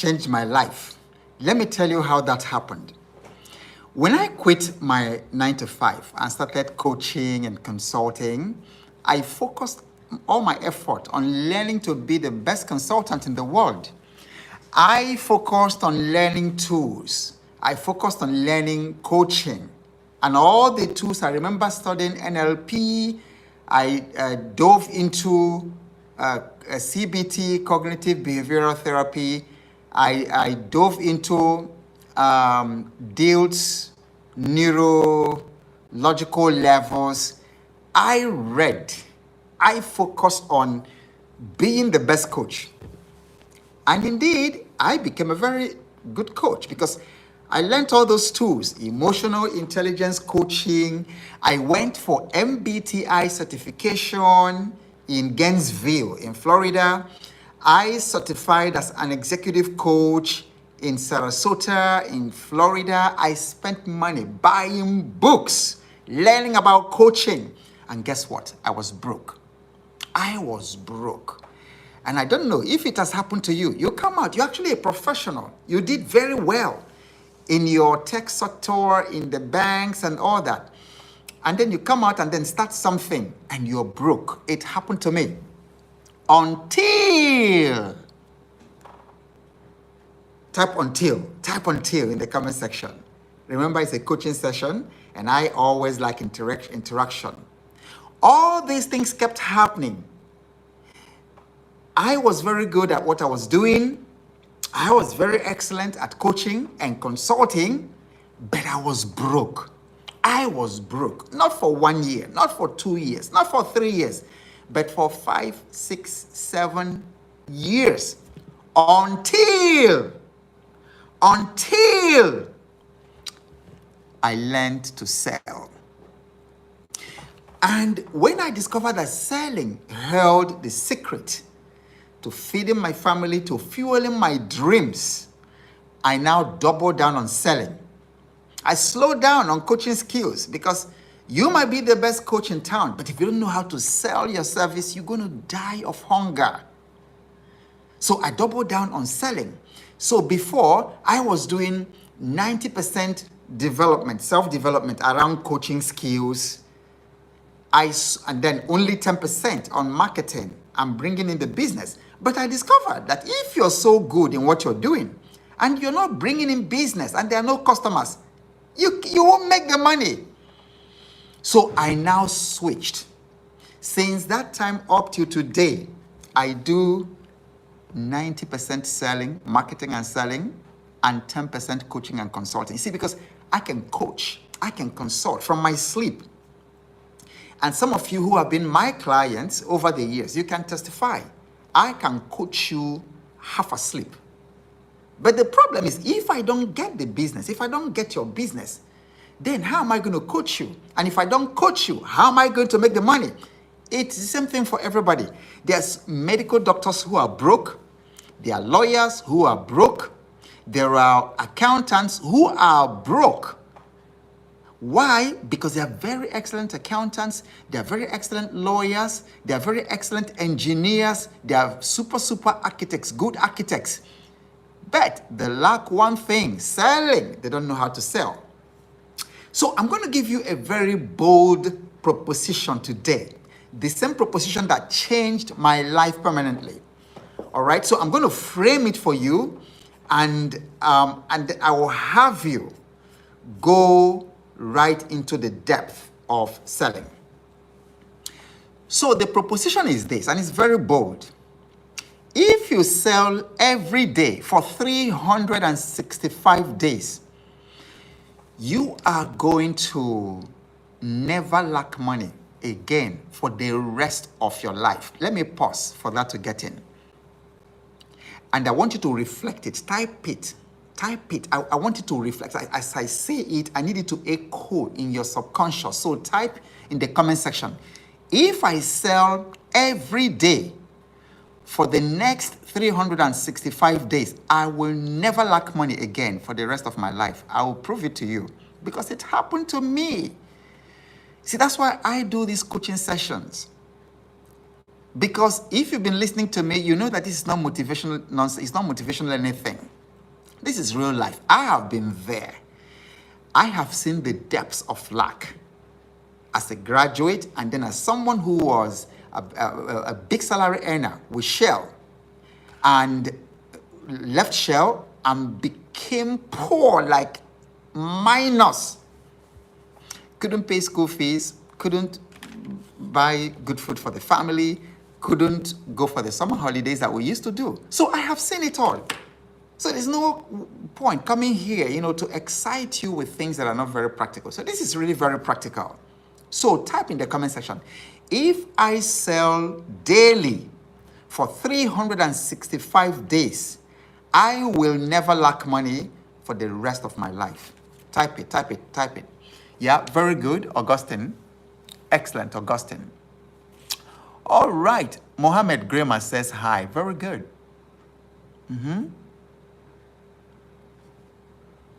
changed my life. Let me tell you how that happened. When I quit my 9 to 5 and started coaching and consulting, I focused all my effort on learning to be the best consultant in the world. I focused on learning tools. I focused on learning coaching and all the tools. I remember studying NLP. I dove into CBT, cognitive behavioral therapy. I dove into Dale's neurological levels. I read. I focused on being the best coach. And indeed, I became a very good coach because I learned all those tools, emotional intelligence coaching. I went for MBTI certification in Gainesville, in Florida. I certified as an executive coach in Sarasota, in Florida. I spent money buying books, learning about coaching. And guess what? I was broke. I was broke. And I don't know if it has happened to you. You come out, you're actually a professional. You did very well in your tech sector, in the banks and all that. And then you come out and then start something and you're broke. It happened to me. Until, type until in the comment section. Remember, it's a coaching session and I always like interaction. All these things kept happening. I was very good at what I was doing. I was very excellent at coaching and consulting, but I was broke. I was broke, not for 1 year, not for 2 years, not for 3 years, but for 5, 6, 7 years until I learned to sell. And when I discovered that selling held the secret to feeding my family, to fueling my dreams, I now double down on selling. I slow down on coaching skills because you might be the best coach in town, but if you don't know how to sell your service, you're going to die of hunger. So I double down on selling. So before, I was doing 90% development, self-development around coaching skills, and then only 10% on marketing and bringing in the business. But I discovered that if you're so good in what you're doing and you're not bringing in business and there are no customers, you won't make the money. So I now switched. Since that time up to today, I do 90% selling, marketing and selling, and 10% coaching and consulting. You see, because I can coach, I can consult from my sleep. And some of you who have been my clients over the years, you can testify. I can coach you half asleep. But the problem is, if I don't get the business, if I don't get your business, then how am I going to coach you? And if I don't coach you, how am I going to make the money? It's the same thing for everybody. There's medical doctors who are broke. There are lawyers who are broke. There are accountants who are broke. Why? Because they are very excellent accountants, they are very excellent lawyers, they are very excellent engineers, they are super architects, good architects. But they lack one thing, selling. They don't know how to sell. So I'm going to give you a very bold proposition today. The same proposition that changed my life permanently. All right, so I'm going to frame it for you and I will have you go right into the depth of selling. So the proposition is this, and it's very bold. If you sell every day for 365 days, you are going to never lack money again for the rest of your life. Let me pause for that to get in. And I want you to reflect it, type it. Type it. I want you to reflect. As I say it, I need it to echo in your subconscious. So type in the comment section. If I sell every day for the next 365 days, I will never lack money again for the rest of my life. I will prove it to you because it happened to me. See, that's why I do these coaching sessions. Because if you've been listening to me, you know that this is not motivational nonsense. It's not motivational anything. This is real life. I have been there. I have seen the depths of lack as a graduate and then as someone who was a big salary earner with Shell and left Shell and became poor, like minus. Couldn't pay school fees, couldn't buy good food for the family, couldn't go for the summer holidays that we used to do. So I have seen it all. So there's no point coming here, to excite you with things that are not very practical. So this is really very practical. So type in the comment section, if I sell daily for 365 days, I will never lack money for the rest of my life. Type it, type it, type it. Yeah, very good, Augustine. Excellent, Augustine. All right, Mohammed Grema says hi. Very good.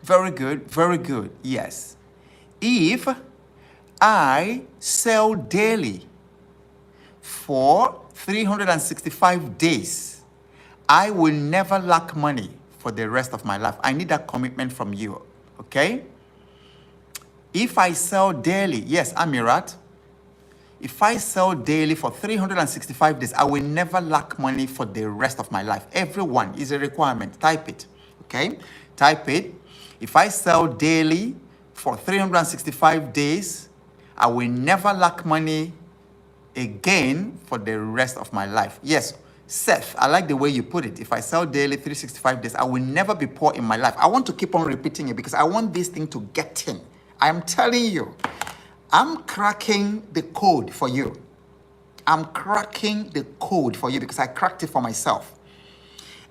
Very good, very good. Yes. If I sell daily for 365 days, I will never lack money for the rest of my life. I need that commitment from you, okay? If I sell daily, yes, Amirat. If I sell daily for 365 days, I will never lack money for the rest of my life. Everyone is a requirement. Type it, okay? Type it. If I sell daily for 365 days, I will never lack money again for the rest of my life. Yes, Seth, I like the way you put it. If I sell daily 365 days, I will never be poor in my life. I want to keep on repeating it because I want this thing to get in. I am telling you, I'm cracking the code for you. I'm cracking the code for you because I cracked it for myself.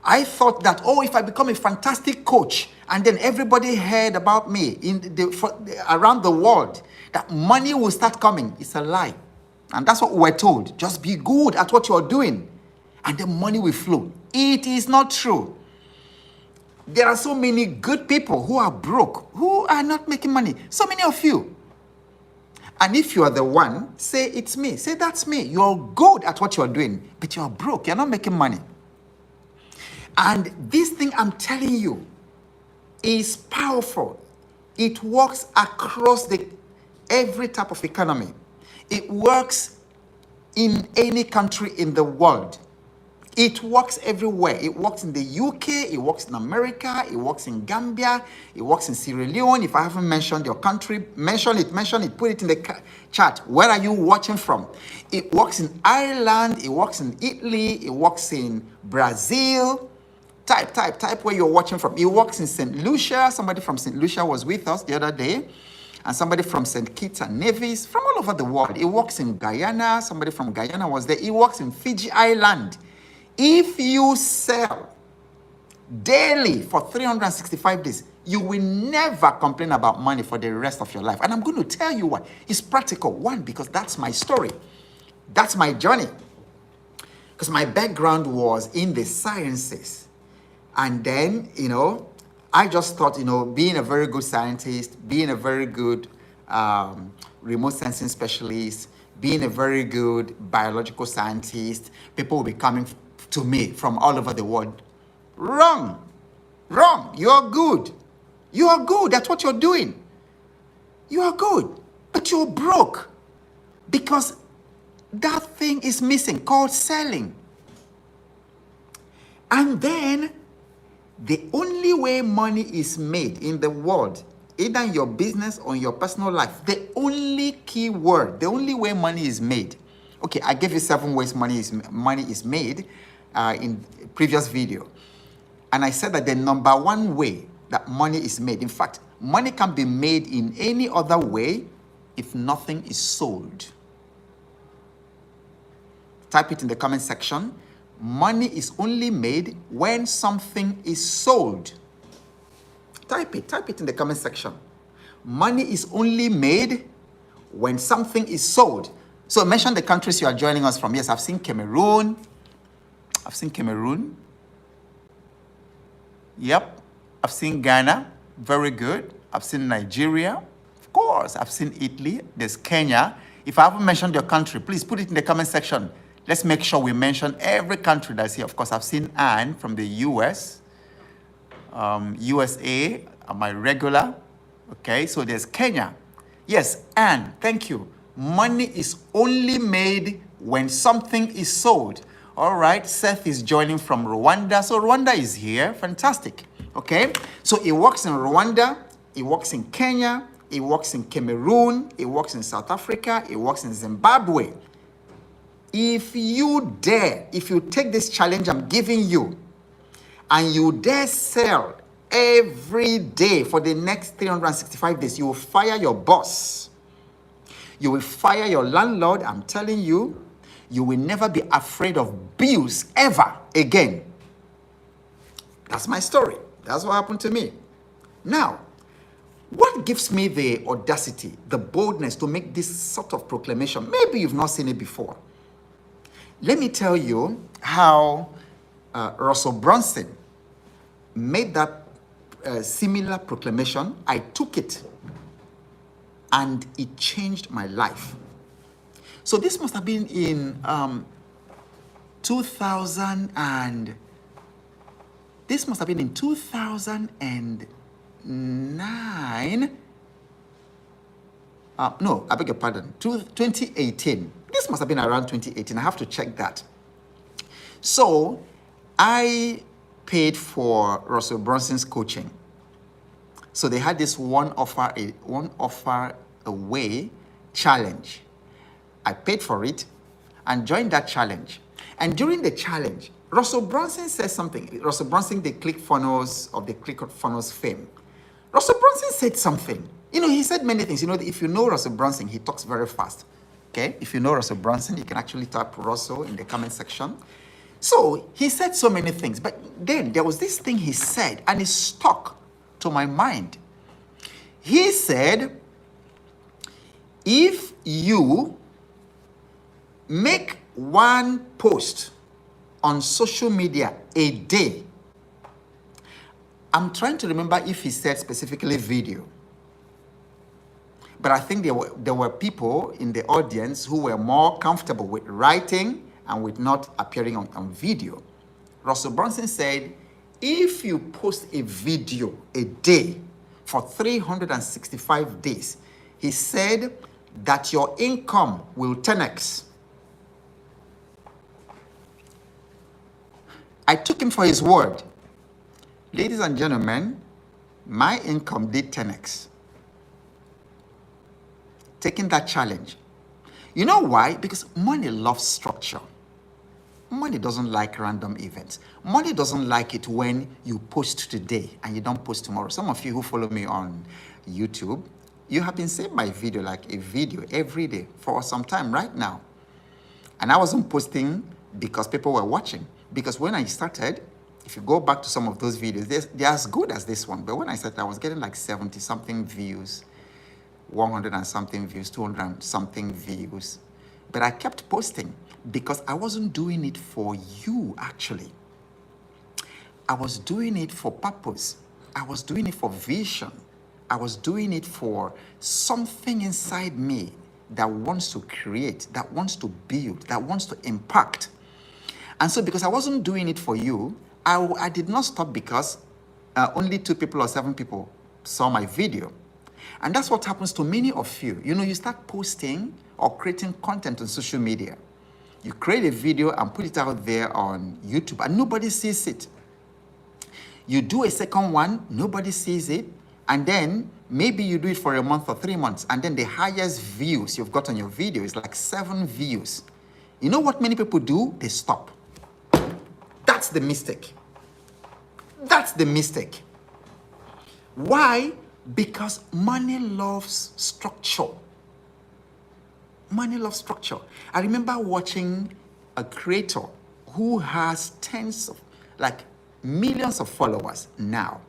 I thought that, if I become a fantastic coach and then everybody heard about me around the world, that money will start coming. It's a lie. And that's what we're told. Just be good at what you're doing and the money will flow. It is not true. There are so many good people who are broke, who are not making money. So many of you. And if you are the one, say it's me. Say that's me. You're good at what you're doing, but you're broke. You're not making money. And this thing I'm telling you is powerful. It works across every type of economy. It works in any country in the world. It works everywhere. It works in the UK, it works in America, it works in Gambia, it works in Sierra Leone. If I haven't mentioned your country, mention it, put it in the chat. Where are you watching from? It works in Ireland, it works in Italy, it works in Brazil. Type where you're watching from. It works in St. Lucia. Somebody from St. Lucia was with us the other day. And somebody from St. Kitts and Nevis, from all over the world. It works in Guyana. Somebody from Guyana was there. It works in Fiji Island. If you sell daily for 365 days, you will never complain about money for the rest of your life. And I'm going to tell you why. It's practical. One, because that's my story. That's my journey. Because my background was in the sciences. And then, I just thought, being a very good scientist, being a very good remote sensing specialist, being a very good biological scientist, people will be coming to me from all over the world. Wrong. You're good. You are good at what you're doing. You are good, but you're broke because that thing is missing called selling. And then the only way money is made in the world, either in your business or in your personal life, the only key word, the only way money is made. Okay, I gave you 7 ways money is made in previous video. And I said that the number 1 way that money is made, in fact, money can be made in any other way if nothing is sold. Type it in the comment section. Money is only made when something is sold. Type it in the comment section. Money is only made when something is sold. So mention the countries you are joining us from. Yes, I've seen Cameroon. Yep. I've seen Ghana. Very good. I've seen Nigeria. Of course. I've seen Italy. There's Kenya. If I haven't mentioned your country, please put it in the comment section. Let's make sure we mention every country that's here. Of course, I've seen Anne from the US. USA, my regular. Okay, so there's Kenya. Yes, and thank you. Money is only made when something is sold. All right, Seth is joining from Rwanda. So Rwanda is here. Fantastic. Okay, so it works in Rwanda, it works in Kenya, it works in Cameroon, it works in South Africa, it works in Zimbabwe. If you dare, if you take this challenge I'm giving you, and you dare sell every day for the next 365 days, you will fire your boss. You will fire your landlord. I'm telling you, you will never be afraid of bills ever again. That's my story. That's what happened to me. Now, what gives me the audacity, the boldness to make this sort of proclamation? Maybe you've not seen it before. Let me tell you how Russell Brunson made that similar proclamation. I took it and it changed my life. So this must have been in 2009. No, I beg your pardon, 2018. This must have been around 2018. I have to check that. So I paid for Russell Brunson's coaching. So they had this one offer away challenge. I paid for it and joined that challenge. And during the challenge, Russell Brunson said something. Russell Brunson, the ClickFunnels of the ClickFunnels fame. Russell Brunson said something. You know, he said many things. You know, if you know Russell Brunson, he talks very fast. Okay? If you know Russell Brunson, you can actually type Russell in the comment section. So he said so many things. But then there was this thing he said, and it stuck to my mind. He said, if you make one post on social media a day, I'm trying to remember if he said specifically video, but I think there were people in the audience who were more comfortable with writing and with not appearing on video. Russell Brunson said, if you post a video a day for 365 days, he said that your income will 10x. I took him for his word. Ladies and gentlemen, my income did 10x. Taking that challenge. You know why? Because money loves structure. Money doesn't like random events. Money doesn't like it when you post today and you don't post tomorrow. Some of you who follow me on YouTube, you have been seeing my video, like a video every day for some time right now. And I wasn't posting because people were watching. Because when I started, if you go back to some of those videos, they're as good as this one. But when I started, I was getting like 70-something views, 100 and something views, 200 and something views. But I kept posting because I wasn't doing it for you, actually. I was doing it for purpose. I was doing it for vision. I was doing it for something inside me that wants to create, that wants to build, that wants to impact. And so because I wasn't doing it for you, I did not stop because only 2 people or 7 people saw my video. And that's what happens to many of you. You know, you start posting or creating content on social media. You create a video and put it out there on YouTube and nobody sees it. You do a second one, nobody sees it. And then maybe you do it for a month or 3 months. And then the highest views you've got on your video is like 7 views. You know what many people do? They stop. That's the mistake. That's the mistake. Why? Because money loves structure. Money loves structure. I remember watching a creator who has millions of followers now.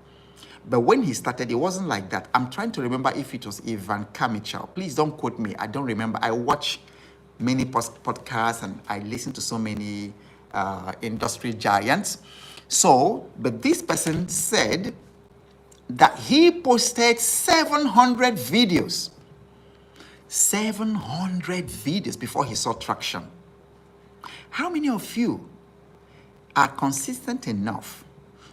But when he started, it wasn't like that. I'm trying to remember if it was Ivan Kamichal. Please don't quote me. I don't remember. I watch many podcasts and I listen to so many industry giants. But this person said that he posted 700 videos. 700 videos before he saw traction. How many of you are consistent enough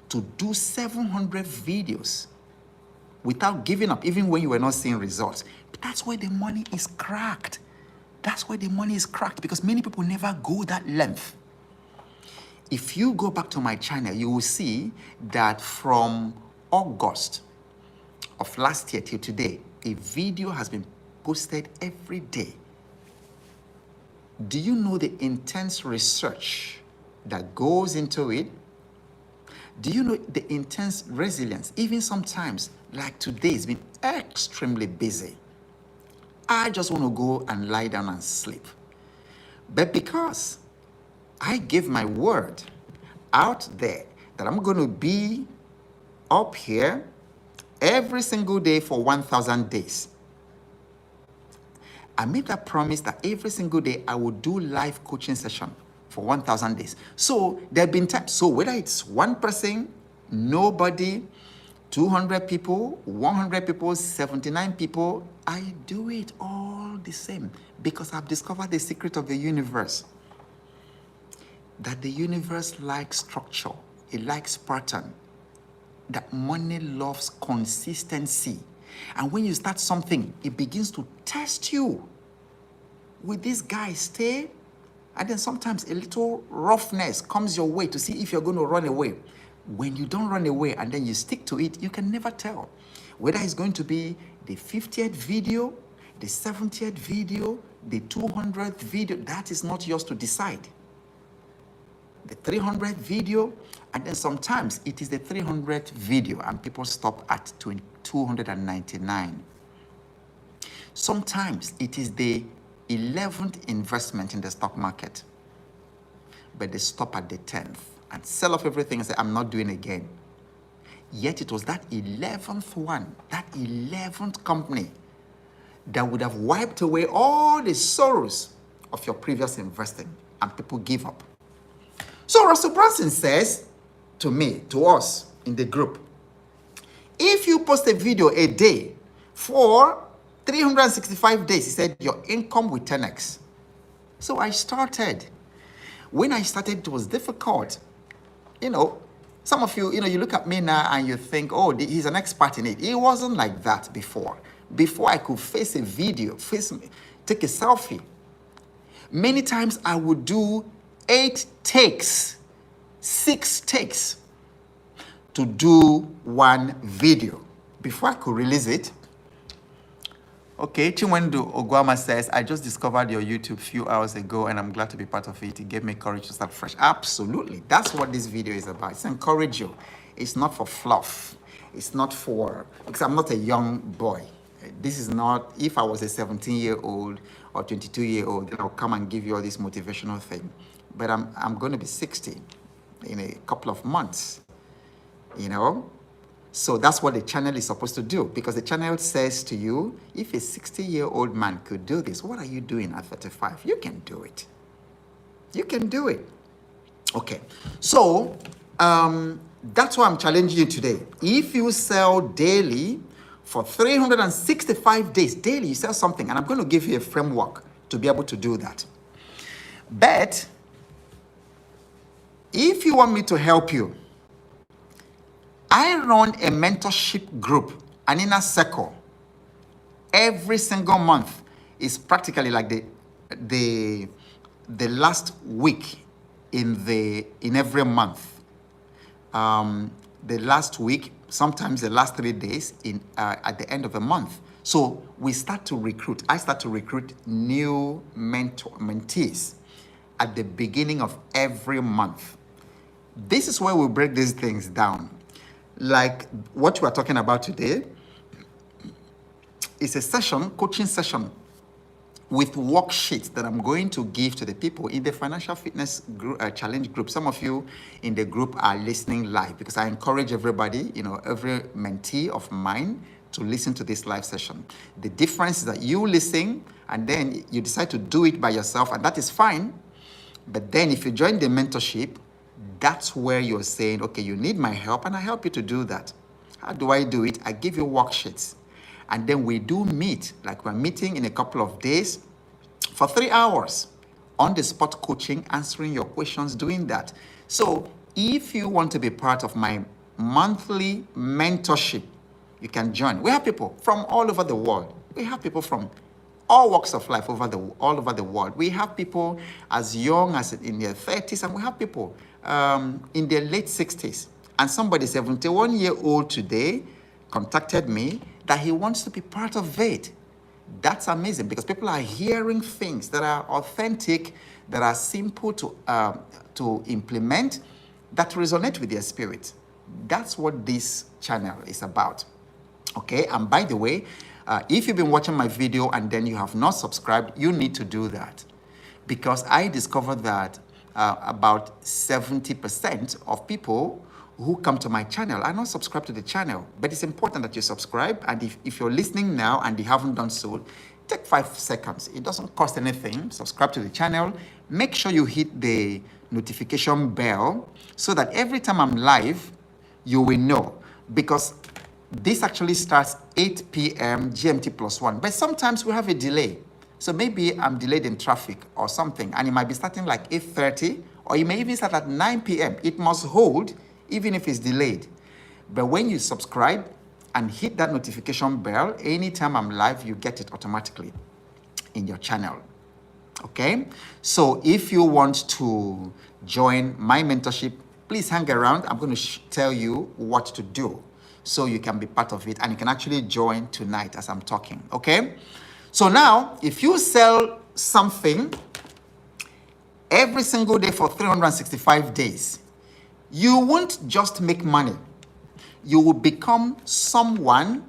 to do 700 videos without giving up, even when you were not seeing results. But that's where the money is cracked. That's where the money is cracked, because many people never go that length. If you go back to my channel, you will see that from August of last year till today, a video has been posted every day. Do you know the intense research that goes into it? Do you know the intense resilience? Even sometimes, like today, it's been extremely busy. I just want to go and lie down and sleep. But because I give my word out there that I'm going to be up here every single day for 1,000 days, I made that promise that every single day I would do live coaching session for 1,000 days. So there have been times, so whether it's one person, nobody, 200 people, 100 people, 79 people, I do it all the same, because I've discovered the secret of the universe. That the universe likes structure, it likes pattern, that money loves consistency. And when you start something, it begins to test you. Will this guy stay? And then sometimes a little roughness comes your way to see if you're going to run away. When you don't run away and then you stick to it, you can never tell whether it's going to be the 50th video, the 70th video, the 200th video. That is not yours to decide. The 300th video, and then sometimes it is the 300th video and people stop at 299. Sometimes it is the 11th investment in the stock market, but they stop at the 10th and sell off everything and say, I'm not doing again. Yet it was that 11th one, that 11th company that would have wiped away all the sorrows of your previous investing, and people give up. So Russell Brunson says to me, to us in the group, if you post a video a day for 365 days, he said, your income will 10x. So I started. When I started, it was difficult. You know, some of you, you look at me now and you think, oh, he's an expert in it. It wasn't like that before. Before I could face a video, take a selfie. Many times I would do 8 takes, 6 takes to do one video before I could release it. Okay, Chinwendu Ogwama says, I just discovered your YouTube a few hours ago and I'm glad to be part of it. It gave me courage to start fresh. Absolutely. That's what this video is about. It's encourage you. It's not for fluff. It's not for, because I'm not a young boy. This is not, if I was a 17-year-old or 22-year-old, then I'll come and give you all this motivational thing. But I'm going to be 60 in a couple of months, So that's what the channel is supposed to do, because the channel says to you, if a 60-year-old man could do this, what are you doing at 35? You can do it. You can do it. Okay. So that's why I'm challenging you today. If you sell daily for 365 days, daily you sell something, and I'm going to give you a framework to be able to do that. But if you want me to help you, I run a mentorship group, an inner circle. Every single month is practically like the last week in every month. The last week, sometimes the last 3 days at the end of the month. So we start to recruit. I start to recruit new mentees at the beginning of every month. This is where we break these things down. Like what we are talking about today is a session, coaching session with worksheets that I'm going to give to the people in the Financial Fitness Challenge group. Some of you in the group are listening live, because I encourage everybody, every mentee of mine to listen to this live session. The difference is that you listen and then you decide to do it by yourself, and that is fine. But then if you join the mentorship, that's where you're saying, okay, you need my help, and I help you to do that. How do I do it? I give you worksheets. And then we do meet, like we're meeting in a couple of days for 3 hours on the spot coaching, answering your questions, doing that. So if you want to be part of my monthly mentorship. You can join. We have people from all over the world. We have people from all walks of life all over the world. We have people as young as in their 30s, and we have people in their late 60s. And somebody 71-year-old today contacted me that he wants to be part of it. That's amazing, because people are hearing things that are authentic, that are simple to implement, that resonate with their spirit. That's what this channel is about. Okay, and by the way, if you've been watching my video and then you have not subscribed, you need to do that, because I discovered that about 70% of people who come to my channel are not subscribed to the channel. But it's important that you subscribe, and if you're listening now and you haven't done so, take 5 seconds. It doesn't cost anything. Subscribe to the channel. Make sure you hit the notification bell so that every time I'm live, you will know, because this actually starts 8 p.m. GMT +1, but sometimes we have a delay. So maybe I'm delayed in traffic or something, and it might be starting like 8:30, or it may even start at 9 p.m. It must hold, even if it's delayed. But when you subscribe and hit that notification bell, anytime I'm live, you get it automatically in your channel. Okay? So if you want to join my mentorship, please hang around. I'm going to tell you what to do so you can be part of it, and you can actually join tonight as I'm talking. Okay? So now, if you sell something every single day for 365 days, you won't just make money. You will become someone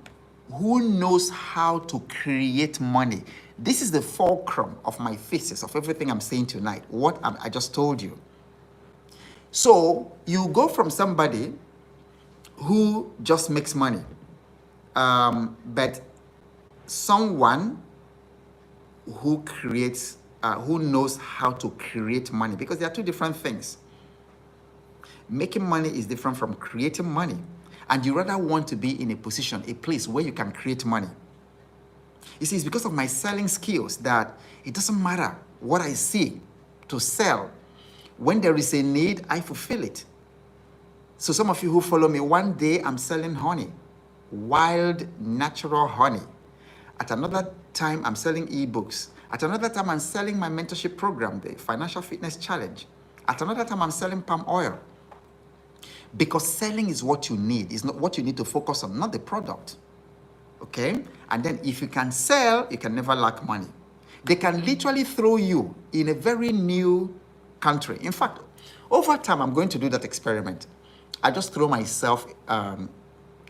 who knows how to create money. This is the fulcrum of my thesis, of everything I'm saying tonight, what I just told you. So you go from somebody who just makes money, but someone who creates, who knows how to create money, because there are two different things. Making money is different from creating money, and you rather want to be in a position, a place where you can create money. You see, it's because of my selling skills that it doesn't matter what I see to sell. When there is a need, I fulfill it. So some of you who follow me, one day I'm selling honey, wild, natural honey. At another time, I'm selling ebooks. At another time, I'm selling my mentorship program, the Financial Fitness Challenge. At another time, I'm selling palm oil. Because selling is what you need. It's not what you need to focus on, not the product. Okay? And then if you can sell, you can never lack money. They can literally throw you in a very new country. In fact, over time, I'm going to do that experiment. I just throw myself,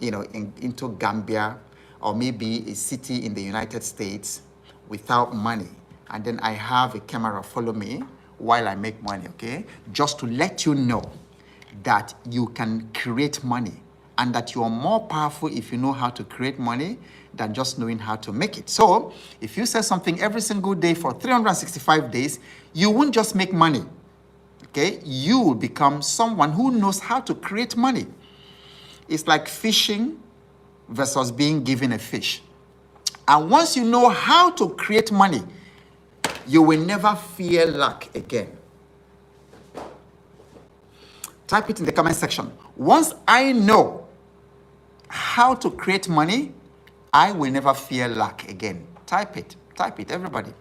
into Gambia, or maybe a city in the United States without money. And then I have a camera follow me while I make money, okay? Just to let you know that you can create money, and that you are more powerful if you know how to create money than just knowing how to make it. So if you sell something every single day for 365 days, you won't just make money, okay? You will become someone who knows how to create money. It's like fishing versus being given a fish. And once you know how to create money, you will never fear lack again. Type it in the comment section. Once I know how to create money, I will never fear lack again. Type it, everybody.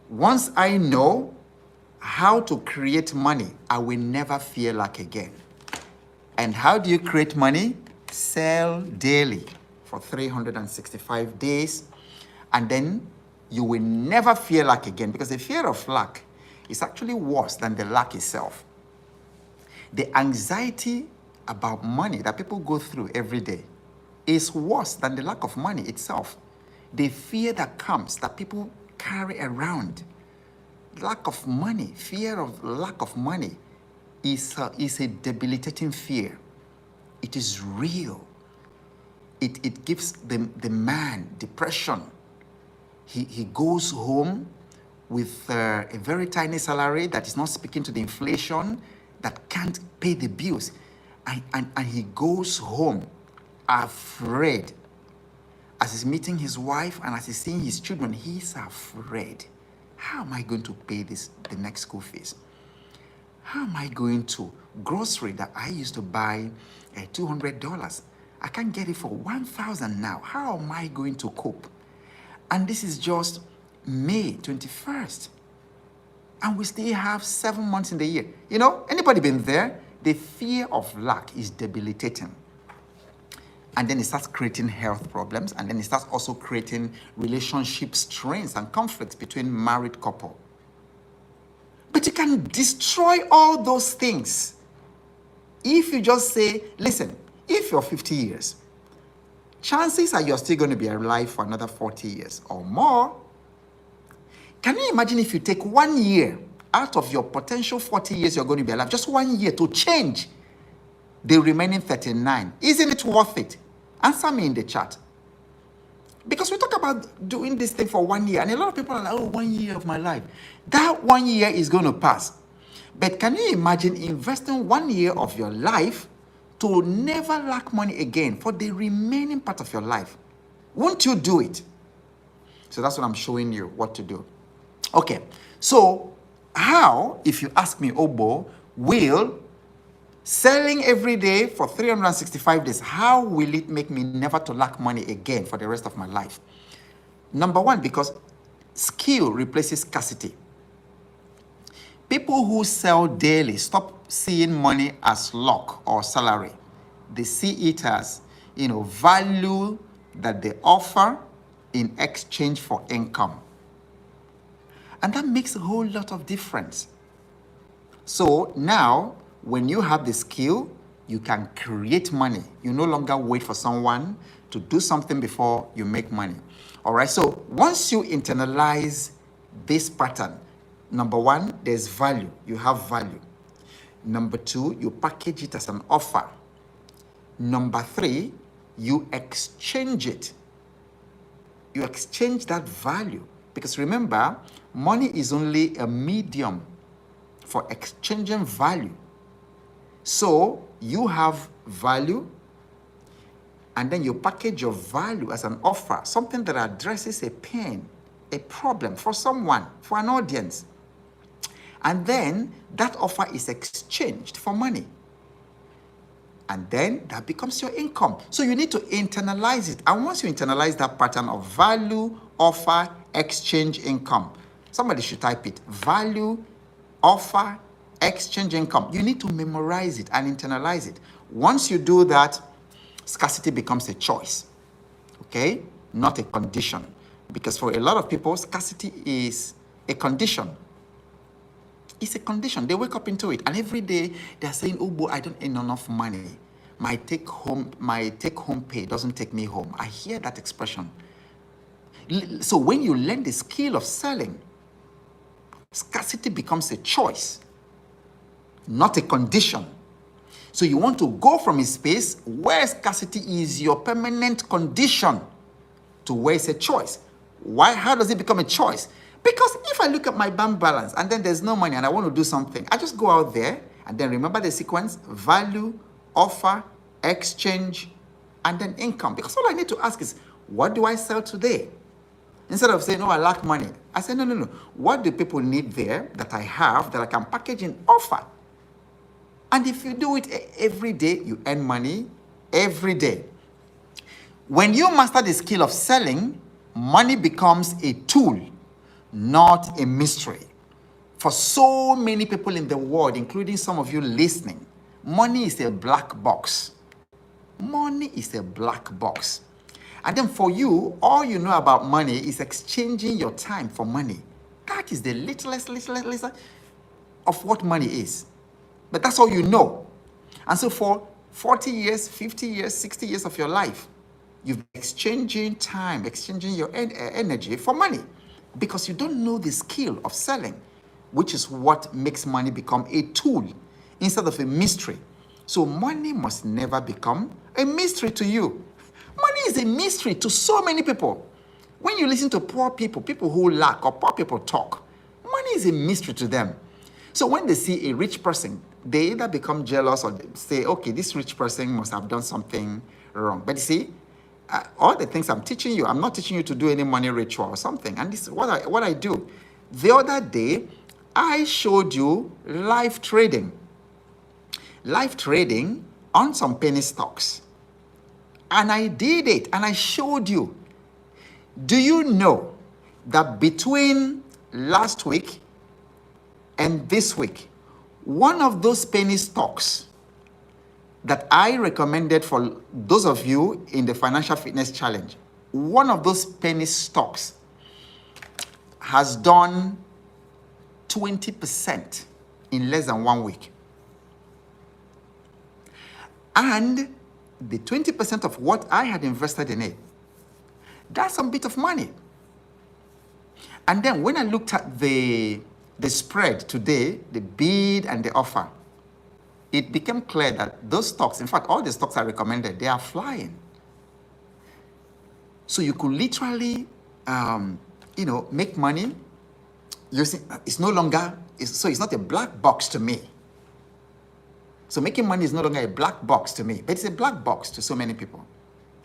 Once I know how to create money, I will never fear lack again. And how do you create money? Sell daily for 365 days, and then you will never fear lack again, because the fear of lack is actually worse than the lack itself. The anxiety about money that people go through every day is worse than the lack of money itself. The fear that comes, that people carry around, lack of money, fear of lack of money, is a debilitating fear. It is real. It gives the man depression. He goes home with a very tiny salary that is not speaking to the inflation, that can't pay the bills. And he goes home afraid. As he's meeting his wife and as he's seeing his children, he's afraid. How am I going to pay the next school fees? How am I going to grocery that I used to buy $200. I can't get it for 1,000 now. How am I going to cope? And this is just May 21st. And we still have 7 months in the year. You know, anybody been there? The fear of lack is debilitating. And then it starts creating health problems. And then it starts also creating relationship strains and conflicts between married couple. But you can destroy all those things if you just say, listen, if you're 50 years, chances are you're still going to be alive for another 40 years or more. Can you imagine if you take 1 year out of your potential 40 years you're going to be alive, just 1 year to change the remaining 39? Isn't it worth it? Answer me in the chat. Because we talk about doing this thing for 1 year, and a lot of people are like, oh, 1 year of my life. That 1 year is going to pass. But can you imagine investing 1 year of your life to never lack money again for the remaining part of your life? Won't you do it? So that's what I'm showing you what to do. Okay, so how, if you ask me, Ogbo, will selling every day for 365 days, how will it make me never to lack money again for the rest of my life? Number one, because skill replaces scarcity. People who sell daily stop seeing money as luck or salary. They see it as, value that they offer in exchange for income. And that makes a whole lot of difference. So now, when you have the skill, you can create money. You no longer wait for someone to do something before you make money. All right, so once you internalize this pattern, number one, there's value. You have value. Number two, you package it as an offer. Number three, you exchange it. You exchange that value. Because remember, money is only a medium for exchanging value. So you have value, and then you package your value as an offer, something that addresses a pain, a problem for someone, for an audience. And then that offer is exchanged for money. And then that becomes your income. So you need to internalize it. And once you internalize that pattern of value, offer, exchange, income, somebody should type it. Value, offer, exchange, income. You need to memorize it and internalize it. Once you do that, scarcity becomes a choice, okay? Not a condition. Because for a lot of people, scarcity is a condition. It's a condition. They wake up into it, and every day they're saying, "Oh boy, I don't earn enough money. My take home pay doesn't take me home." I hear that expression. So when you learn the skill of selling, scarcity becomes a choice, not a condition. So you want to go from a space where scarcity is your permanent condition to where it's a choice. Why? How does it become a choice? Because if I look at my bank balance and then there's no money and I want to do something, I just go out there and then remember the sequence: value, offer, exchange, and then income. Because all I need to ask is, what do I sell today? Instead of saying, "Oh, I lack money," I say, no. What do people need there that I have that I can package in offer? And if you do it every day, you earn money every day. When you master the skill of selling, money becomes a tool, not a mystery. For so many people in the world, including some of you listening, money is a black box. Money is a black box. And then for you, all you know about money is exchanging your time for money. That is the littlest of what money is. But that's all you know. And so for 40 years, 50 years, 60 years of your life, you've been exchanging time, exchanging your energy for money, because you don't know the skill of selling, which is what makes money become a tool instead of a mystery. So money must never become a mystery to you. Money is a mystery to so many people. When you listen to poor people, people who lack, or poor people talk, money is a mystery to them. So when they see a rich person, they either become jealous or they say, okay, this rich person must have done something wrong. But you see, all the things I'm teaching you, I'm not teaching you to do any money ritual or something. And this is what I do. The other day, I showed you live trading. Live trading on some penny stocks. And I did it, and I showed you. Do you know that between last week and this week, one of those penny stocks that I recommended for those of you in the Financial Fitness Challenge, one of those penny stocks has done 20% in less than 1 week. And the 20% of what I had invested in it, that's some bit of money. And then when I looked at the spread today, the bid and the offer, it became clear that those stocks, in fact, all the stocks I recommended, they are flying. So you could literally, make money using, it's no longer, so it's not a black box to me. So making money is no longer a black box to me, but it's a black box to so many people.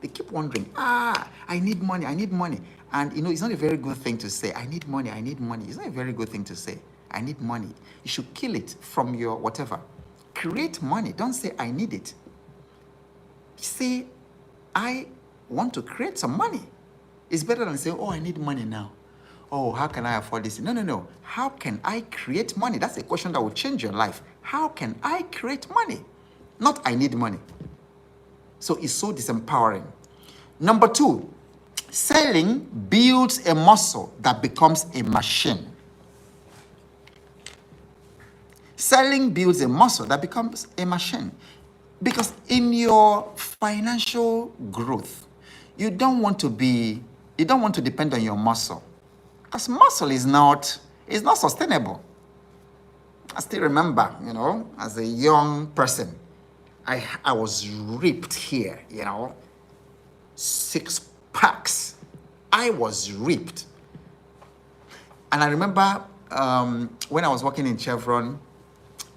They keep wondering, I need money, I need money. And it's not a very good thing to say, I need money, I need money. It's not a very good thing to say, I need money. You should kill it from your whatever. Create money. Don't say, I need it. Say, I want to create some money. It's better than saying, I need money now. Oh, how can I afford this? No. How can I create money? That's a question that will change your life. How can I create money? Not I need money. So it's so disempowering. Number 2, selling builds a muscle that becomes a machine. Selling builds a muscle that becomes a machine. Because in your financial growth, you don't want to depend on your muscle. Because muscle is not sustainable. I still remember, as a young person, I was ripped here, 6 packs. I was ripped. And I remember when I was working in Chevron,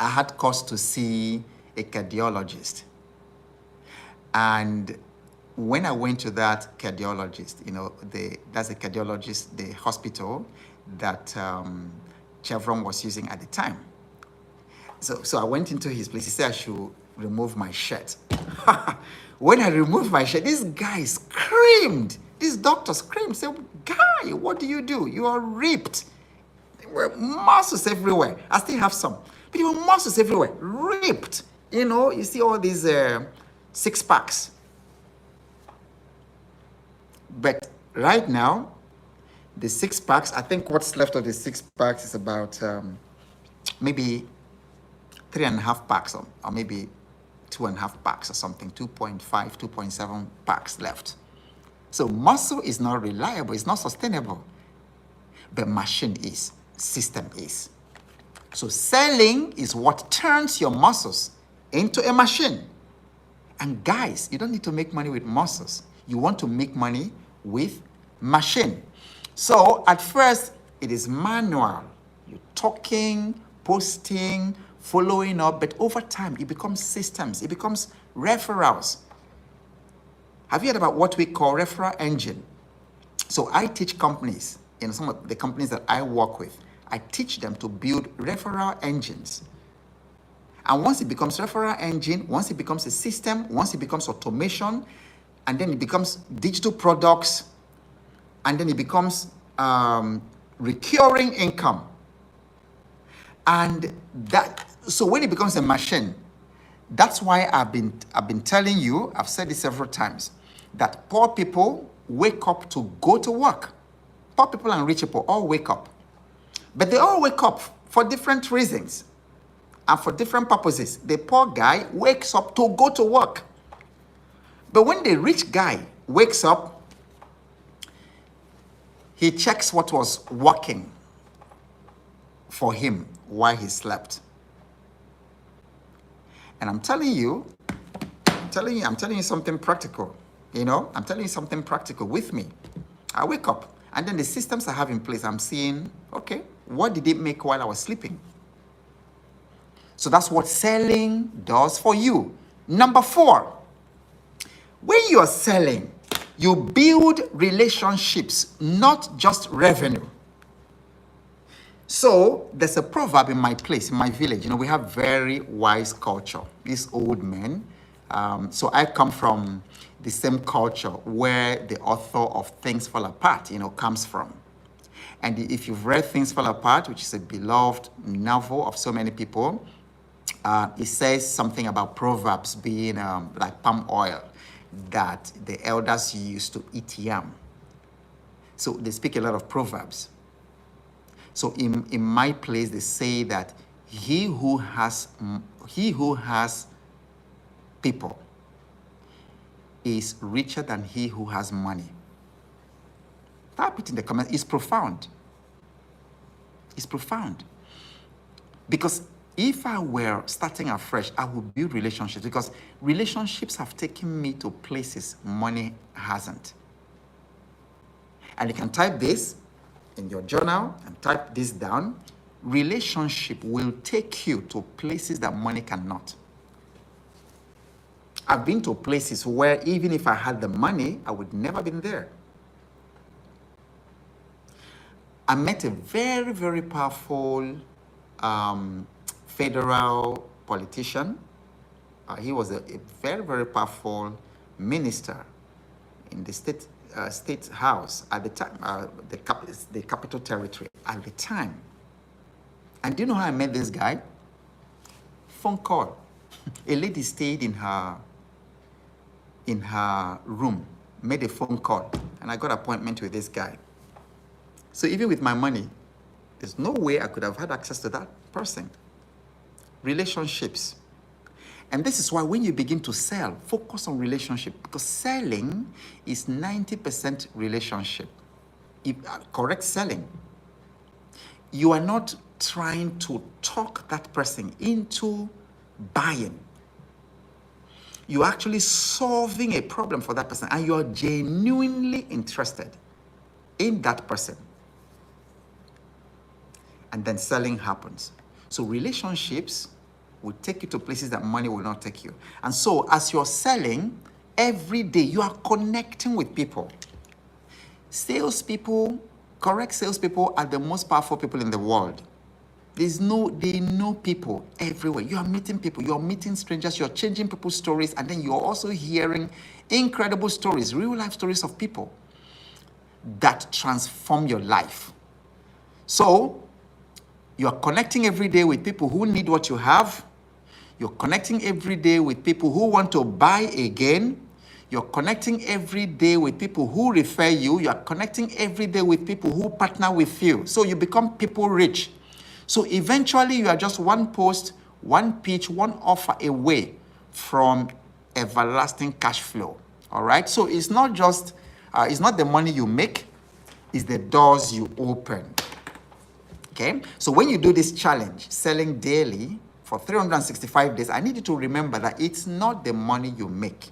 I had cause to see a cardiologist. And when I went to that cardiologist, that's a cardiologist, the hospital that Chevron was using at the time. So I went into his place. He said I should remove my shirt. When I removed my shirt, this guy screamed. This doctor screamed, said, "Guy, what do? You are ripped. There were muscles everywhere. I still have some. But there were muscles everywhere, ripped. You see all these 6 packs. But right now, the 6 packs, I think what's left of the 6 packs is about maybe 3.5 packs or maybe 2.5 packs or something, 2.5, 2.7 packs left. So muscle is not reliable, it's not sustainable. But machine is, system is. So selling is what turns your muscles into a machine. And guys, you don't need to make money with muscles. You want to make money with machine. So at first, it is manual. You're talking, posting, following up, but over time, it becomes systems. It becomes referrals. Have you heard about what we call referral engine? So I teach companies, some of the companies that I work with, I teach them to build referral engines. And once it becomes referral engine, once it becomes a system, once it becomes automation, and then it becomes digital products, and then it becomes recurring income. And so when it becomes a machine, that's why I've been telling you, I've said it several times, that poor people wake up to go to work. Poor people and rich people all wake up. But they all wake up for different reasons and for different purposes. The poor guy wakes up to go to work. But when the rich guy wakes up, he checks what was working for him while he slept. And I'm telling you something practical. I'm telling you something practical with me. I wake up, and then the systems I have in place, I'm seeing, okay, what did it make while I was sleeping? So that's what selling does for you. Number 4, when you are selling, you build relationships, not just revenue. So there's a proverb in my place, in my village. We have very wise culture. These old men, So I come from the same culture where the author of Things Fall Apart, comes from. And if you've read Things Fall Apart, which is a beloved novel of so many people, it says something about Proverbs being like palm oil that the elders used to eat yam. So they speak a lot of Proverbs. So in my place, they say that he who has people is richer than he who has money. Type it in the comments. It's profound. It's profound. Because if I were starting afresh, I would build relationships, because relationships have taken me to places money hasn't. And you can type this in your journal and type this down. Relationship will take you to places that money cannot. I've been to places where even if I had the money, I would never been there. I met a very, very powerful federal politician. He was a very, very powerful minister in the state house at the time, the capital territory at the time. And do you know how I met this guy? Phone call. A lady stayed in her room, made a phone call, and I got an appointment with this guy. So even with my money, there's no way I could have had access to that person. Relationships. And this is why when you begin to sell, focus on relationship, because selling is 90% relationship. Correct selling. You are not trying to talk that person into buying. You're actually solving a problem for that person, and you're genuinely interested in that person. And then selling happens. So relationships will take you to places that money will not take you. And so as you're selling, every day you are connecting with people. Salespeople, correct salespeople are the most powerful people in the world. They know people everywhere. You are meeting people, you're meeting strangers, you're changing people's stories, and then you're also hearing incredible stories, real life stories of people that transform your life. So you're connecting every day with people who need what you have. You're connecting every day with people who want to buy again. You're connecting every day with people who refer you. You're connecting every day with people who partner with you. So you become people rich. So eventually you are just one post, one pitch, one offer away from everlasting cash flow. All right. So it's not just, it's not the money you make, it's the doors you open. Okay. So when you do this challenge, selling daily for 365 days, I need you to remember that it's not the money you make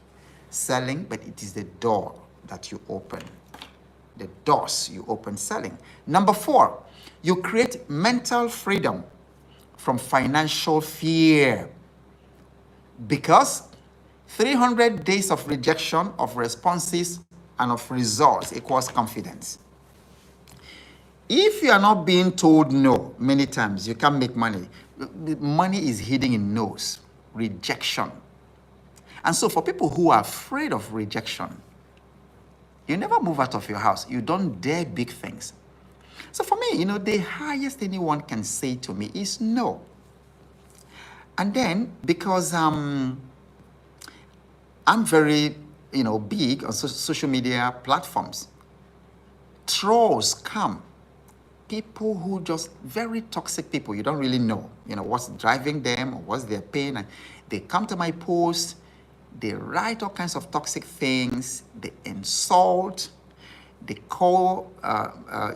selling, but it is the door that you open. The doors you open selling. Number 4, you create mental freedom from financial fear. Because 300 days of rejection, of responses, and of results equals confidence. If you are not being told no many times, you can't make money. Money is hidden in no's, rejection. And so for people who are afraid of rejection, you never move out of your house. You don't dare big things. So for me, the highest anyone can say to me is no. And then because I'm very, big on social media platforms, trolls come. People who just very toxic people, you don't really know, what's driving them or what's their pain. And they come to my post, they write all kinds of toxic things, they insult, they call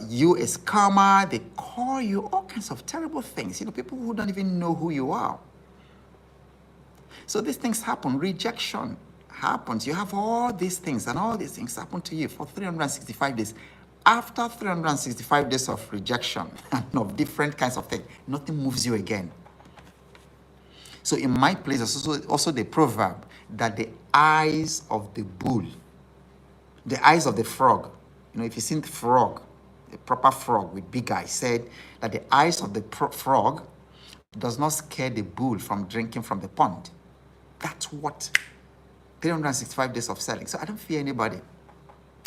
you a scammer, they call you all kinds of terrible things. People who don't even know who you are. So these things happen. Rejection happens. You have all these things, and all these things happen to you for 365 days. After 365 days of rejection and of different kinds of things, nothing moves you again. So in my place, there's also the proverb that the eyes of the bull, the eyes of the frog, if you've seen the frog, the proper frog with big eyes, said that the eyes of the frog does not scare the bull from drinking from the pond. That's what 365 days of selling. So I don't fear anybody.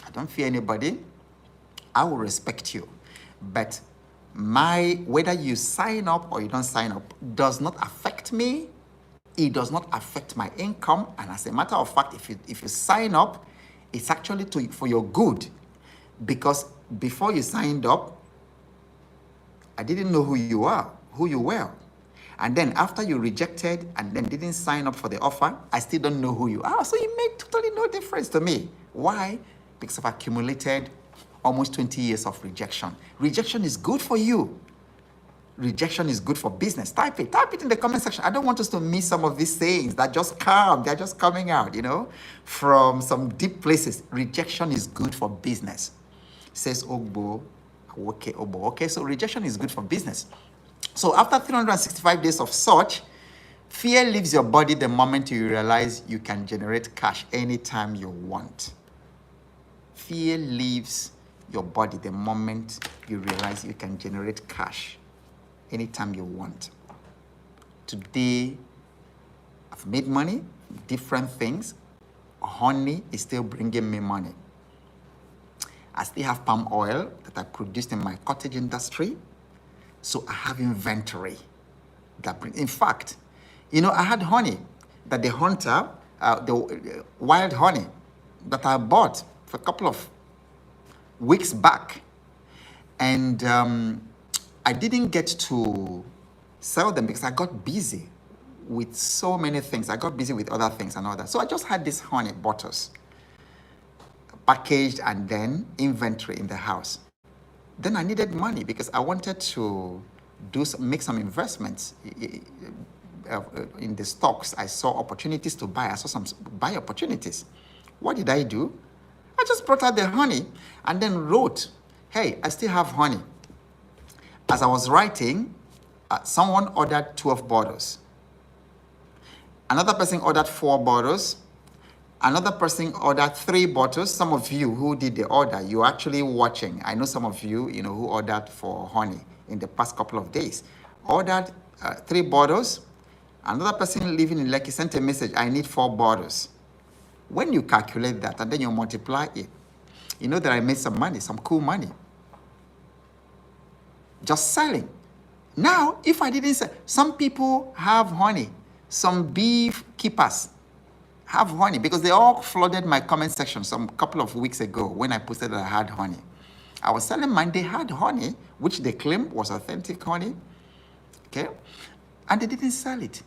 I don't fear anybody. I will respect you. But whether you sign up or you don't sign up does not affect me. It does not affect my income. And as a matter of fact, if you sign up, it's actually for your good. Because before you signed up, I didn't know who you were. And then after you rejected and then didn't sign up for the offer, I still don't know who you are. So it made totally no difference to me. Why? Because I've accumulated almost 20 years of rejection. Rejection is good for you. Rejection is good for business. Type it in the comment section. I don't want us to miss some of these sayings that just come. They're just coming out, from some deep places. Rejection is good for business. Says Ogbo, Awoke, Ogbo. Okay, so rejection is good for business. So after 365 days of such, fear leaves your body the moment you realize you can generate cash anytime you want. Fear leaves your body the moment you realize you can generate cash anytime you want. Today, I've made money, different things. Honey is still bringing me money. I still have palm oil that I produced in my cottage industry. So I have inventory in fact, I had honey that the hunter, the wild honey that I bought for a couple of weeks back. And I didn't get to sell them because I got busy with so many things. I got busy with other things and all that. So I just had these honey bottles packaged and then inventory in the house. Then I needed money because I wanted to make some investments in the stocks. I saw opportunities to buy. I saw some buy opportunities. What did I do? I just brought out the honey and then wrote, hey, I still have honey. As I was writing, someone ordered 12 bottles. Another person ordered 4 bottles. Another person ordered 3 bottles. Some of you who did the order, you're actually watching. I know some of you, who ordered for honey in the past couple of days. Ordered 3 bottles. Another person living in Lekki sent a message, I need 4 bottles. When you calculate that and then you multiply it, you know that I made some money, some cool money. Just selling. Now, if I didn't sell, some people have honey. Some beef keepers have honey because they all flooded my comment section some couple of weeks ago when I posted that I had honey. I was selling mine, they had honey, which they claimed was authentic honey, okay? And they didn't sell it.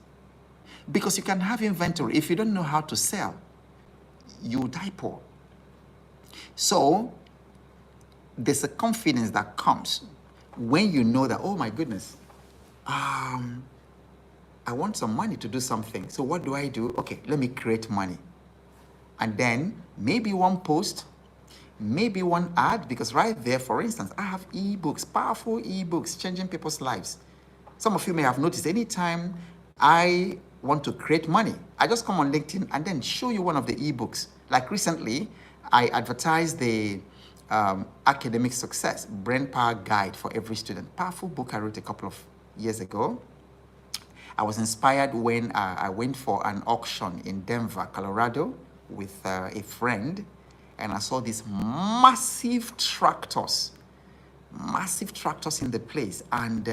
Because you can have inventory. If you don't know how to sell, you die poor. So, there's a confidence that comes when you know that, oh my goodness, I want some money to do something. So what do? Okay, let me create money. And then maybe one post, maybe one ad, because right there, for instance, I have ebooks, powerful ebooks, changing people's lives. Some of you may have noticed anytime I want to create money, I just come on LinkedIn and then show you one of the ebooks. Like recently, I advertised the Academic Success Brain Power Guide for Every Student. Powerful book I wrote a couple of years ago. I was inspired when I went for an auction in Denver, Colorado with a friend, and I saw these massive tractors in the place, and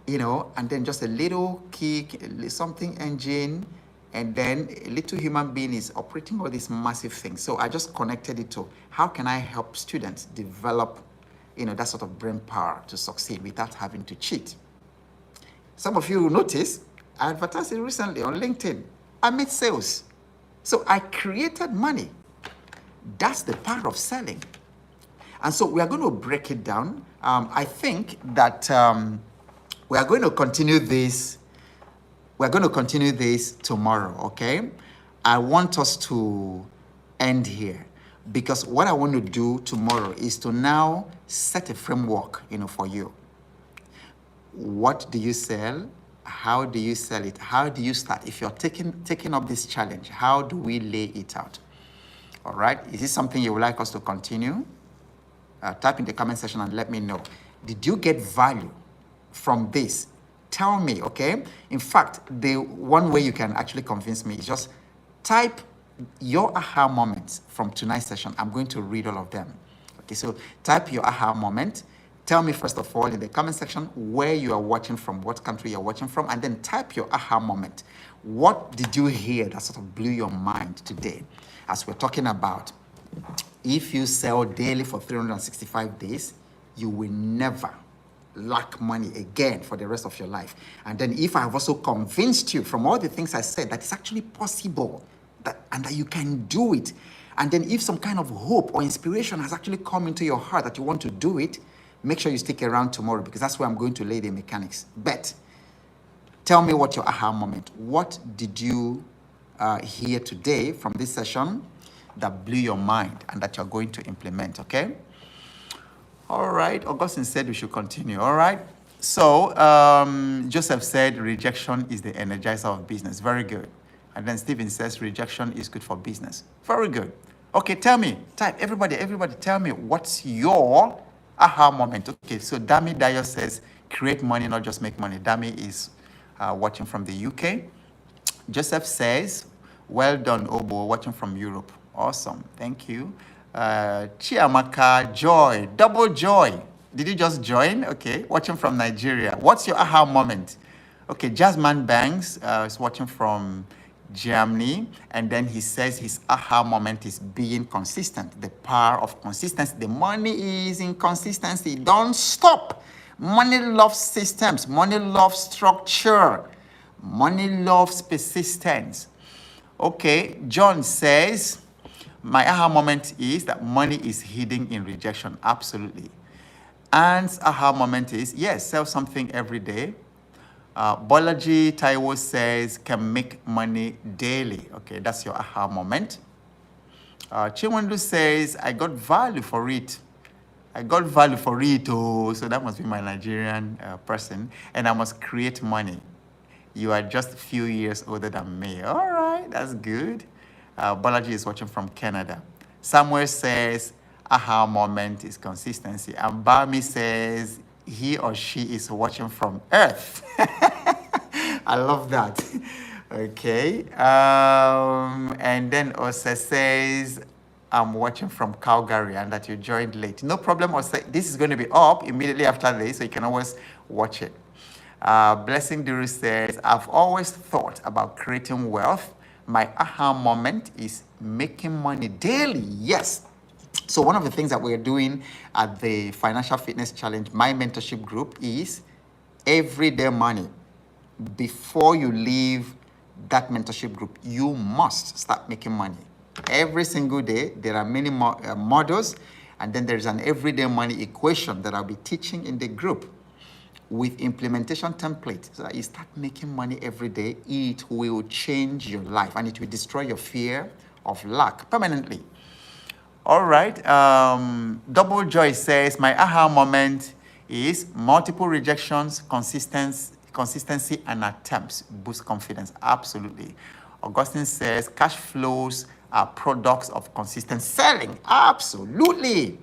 and then just a little kick, something engine, and then a little human being is operating all these massive things. So I just connected it to how can I help students develop, that sort of brain power to succeed without having to cheat. Some of you will notice, I advertised it recently on LinkedIn. I made sales. So I created money. That's the power of selling. And so we are going to break it down. I think that we are going to continue this. We're going to continue this tomorrow, okay? I want us to end here because what I want to do tomorrow is to now set a framework, for you. What do you sell? How do you sell it? How do you start? If you're taking up this challenge, how do we lay it out? All right? Is this something you would like us to continue? Type in the comment section and let me know. Did you get value from this? Tell me, okay? In fact, the one way you can actually convince me is just type your aha moments from tonight's session. I'm going to read all of them. Okay, so type your aha moment. Tell me, first of all, in the comment section where you are watching from, what country you're watching from, and then type your aha moment. What did you hear that sort of blew your mind today? As we're talking about, if you sell daily for 365 days, you will never lack money again for the rest of your life. And then if I have also convinced you from all the things I said that it's actually possible, and that you can do it, and then if some kind of hope or inspiration has actually come into your heart that you want to do it, make sure you stick around tomorrow, because that's where I'm going to lay the mechanics. But tell me what your aha moment. What did you hear today from this session that blew your mind and that you're going to implement, okay? All right, Augustine said we should continue, all right? So, Joseph said rejection is the energizer of business. Very good. And then Stephen says rejection is good for business. Very good. Okay, tell me, type, everybody tell me what's your aha moment. Okay, so Dami Dayo says create money, not just make money. Dami is watching from the UK. Joseph says, well done, Ogbo, watching from Europe. Awesome, thank you. Chiamaka, joy, double joy. Did you just join? Okay, watching from Nigeria. What's your aha moment? Okay, Jasmine Banks is watching from Germany, and then he says his aha moment is being consistent, the power of consistency. The money is in consistency. Don't stop. Money loves systems. Money loves structure. Money loves persistence. Okay, John says, my aha moment is that money is hidden in rejection. Absolutely. Anne's aha moment is, yes, sell something every day. Bolaji Taiwo says, can make money daily. Okay, that's your aha moment. Chinwandu says, I got value for it. I got value for it. Oh, so that must be my Nigerian person. And I must create money. You are just a few years older than me. All right, that's good. Bolaji is watching from Canada. Samuel says, aha moment is consistency. And Bami says, he or she is watching from Earth. I love that. Okay. And then Ose says, I'm watching from Calgary and that you joined late. No problem, Ose. This is going to be up immediately after this, so you can always watch it. Blessing Duru says, I've always thought about creating wealth. My aha moment is making money daily. Yes. So one of the things that we're doing at the Financial Fitness Challenge, my mentorship group, is everyday money. Before you leave that mentorship group, you must start making money. Every single day, there are many models, and then there's an everyday money equation that I'll be teaching in the group with implementation template. So that you start making money every day, it will change your life and it will destroy your fear of lack permanently. All right. Double Joy says, my aha moment is multiple rejections, consistency and attempts boost confidence. Absolutely. Augustine says, cash flows are products of consistent selling. Absolutely.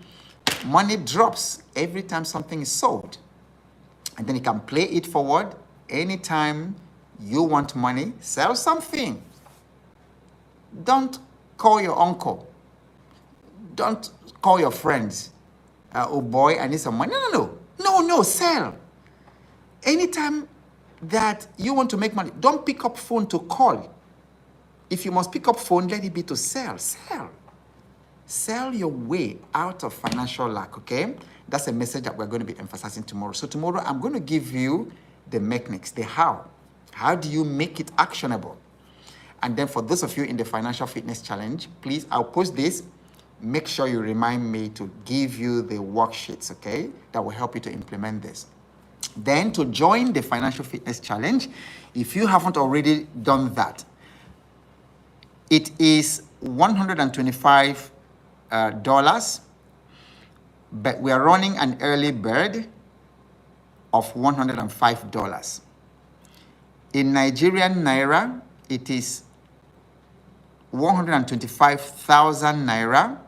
Money drops every time something is sold. And then you can play it forward. Anytime you want money, sell something. Don't call your uncle. Don't call your friends. Oh boy, I need some money. No, sell. Anytime that you want to make money, don't pick up phone to call. If you must pick up phone, let it be to sell. Sell your way out of financial lack, okay? That's a message that we're going to be emphasizing tomorrow. So tomorrow, I'm going to give you the mechanics, the how. How do you make it actionable? And then for those of you in the Financial Fitness Challenge, please, I'll post this. Make sure you remind me to give you the worksheets, okay? That will help you to implement this. Then to join the Financial Fitness Challenge, if you haven't already done that, it is $125, but we are running an early bird of $105. In Nigerian Naira, it is 125,000 Naira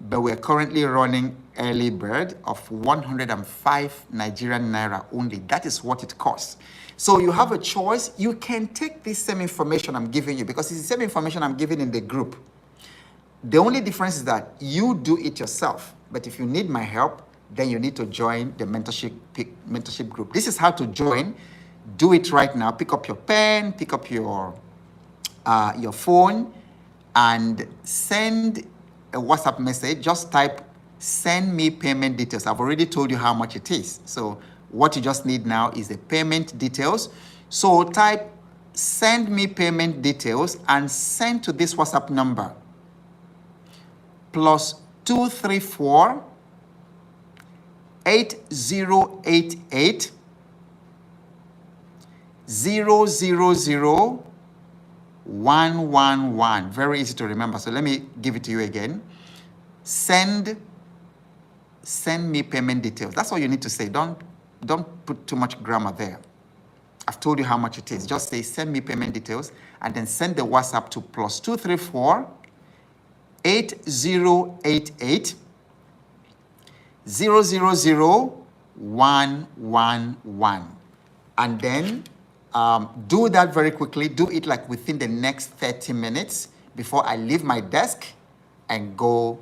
but we're currently running early bird of 105 Nigerian Naira only. That is what it costs. So you have a choice. You can take this same information I'm giving you, because it's the same information I'm giving in the group. The only difference is that you do it yourself. But if you need my help, then you need to join the mentorship group. This is how to join. Do it right now. Pick up your pen, pick up your phone, and send a WhatsApp message. Just type, send me payment details. I've already told you how much it is. So what you just need now is the payment details. So type, send me payment details, and send to this WhatsApp number, +234 8088 000 111. Very easy to remember. So let me give it to you again. Send me payment details. That's all you need to say. Don't put too much grammar there. I've told you how much it is. Just say, send me payment details, and then send the WhatsApp to +234 8088 000 111. And then do that very quickly. Do it like within the next 30 minutes before I leave my desk and go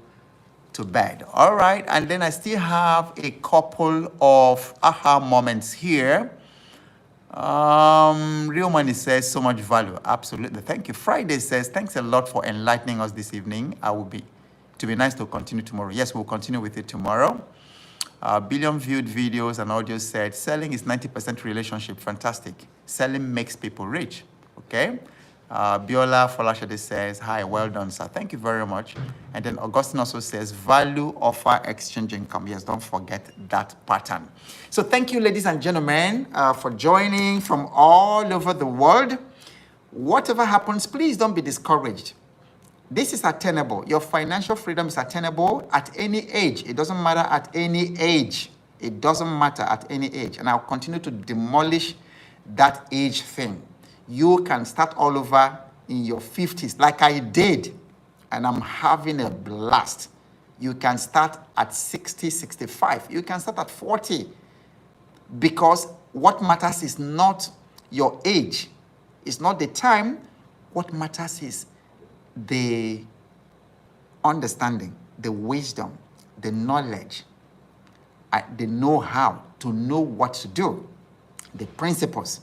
to bed. All right. And then I still have a couple of aha moments here. Real Money says, so much value. Absolutely. Thank you. Friday says, thanks a lot for enlightening us this evening. To be nice to continue tomorrow. Yes, we'll continue with it tomorrow. Billion viewed videos and audio said, selling is 90% relationship. Fantastic. Selling makes people rich. Okay. Biola Folashade says, hi, well done, sir. Thank you very much. And then Augustine also says, value, offer, exchange, income. Yes, don't forget that pattern. So thank you, ladies and gentlemen, for joining from all over the world. Whatever happens, please don't be discouraged. This is attainable. Your financial freedom is attainable at any age. It doesn't matter at any age. It doesn't matter at any age. And I'll continue to demolish that age thing. You can start all over in your 50s, like I did, and I'm having a blast. You can start at 60, 65. You can start at 40, because what matters is not your age. It's not the time. What matters is the understanding, the wisdom, the knowledge, the know-how to know what to do, the principles.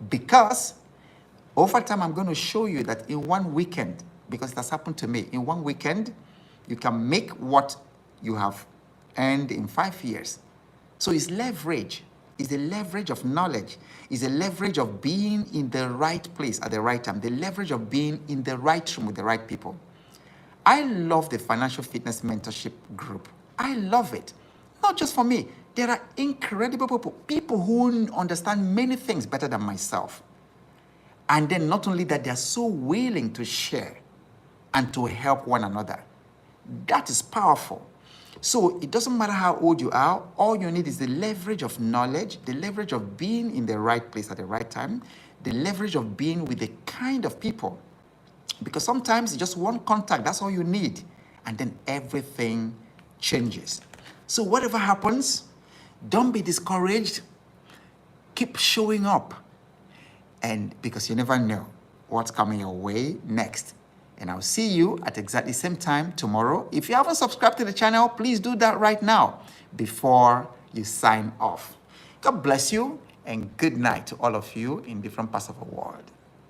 Because over time, I'm going to show you that in one weekend, because that's happened to me, in one weekend, you can make what you have earned in 5 years. So it's leverage. It's the leverage of knowledge. It's the leverage of being in the right place at the right time. The leverage of being in the right room with the right people. I love the Financial Fitness Mentorship Group. I love it. Not just for me. There are incredible people who understand many things better than myself. And then not only that, they're so willing to share and to help one another. That is powerful. So it doesn't matter how old you are. All you need is the leverage of knowledge, the leverage of being in the right place at the right time, the leverage of being with the kind of people. Because sometimes just one contact, that's all you need. And then everything changes. So whatever happens, don't be discouraged. Keep showing up. And because you never know what's coming your way next. And I'll see you at exactly the same time tomorrow. If you haven't subscribed to the channel, please do that right now before you sign off. God bless you, and good night to all of you in different parts of the world.